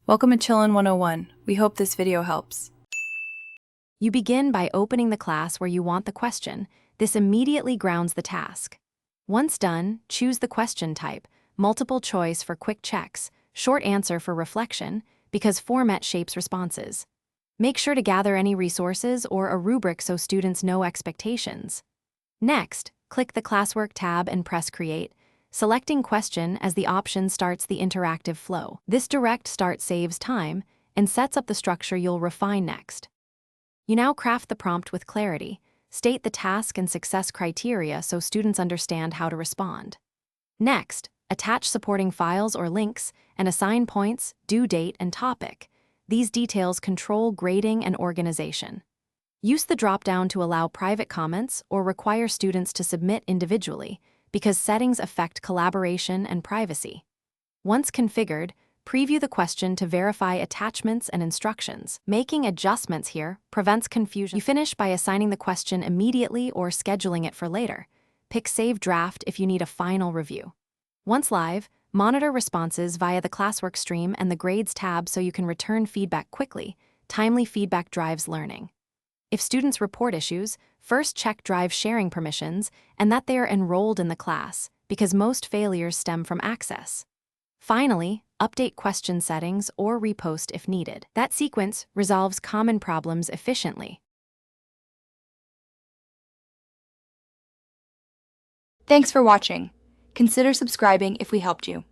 Welcome to Chillin' 101. We hope this video helps. You begin by opening the class where you want the question. This immediately grounds the task. Once done, choose the question type, multiple choice for quick checks, short answer for reflection, because format shapes responses. Make sure to gather any resources or a rubric so students know expectations. Next, click the Classwork tab and press Create. Selecting Question as the option starts the interactive flow. This direct start saves time and sets up the structure you'll refine next. You now craft the prompt with clarity. State the task and success criteria so students understand how to respond. Next, attach supporting files or links and assign points, due date, and topic. These details control grading and organization. Use the drop-down to allow private comments or require students to submit individually, because settings affect collaboration and privacy. Once configured, preview the question to verify attachments and instructions. Making adjustments here prevents confusion. You finish by assigning the question immediately or scheduling it for later. Pick Save Draft if you need a final review. Once live, monitor responses via the Classwork stream and the Grades tab so you can return feedback quickly. Timely feedback drives learning. If students report issues, first check Drive sharing permissions and that they are enrolled in the class, because most failures stem from access. Finally, update question settings or repost if needed. That sequence resolves common problems efficiently. Thanks for watching. Consider subscribing if we helped you.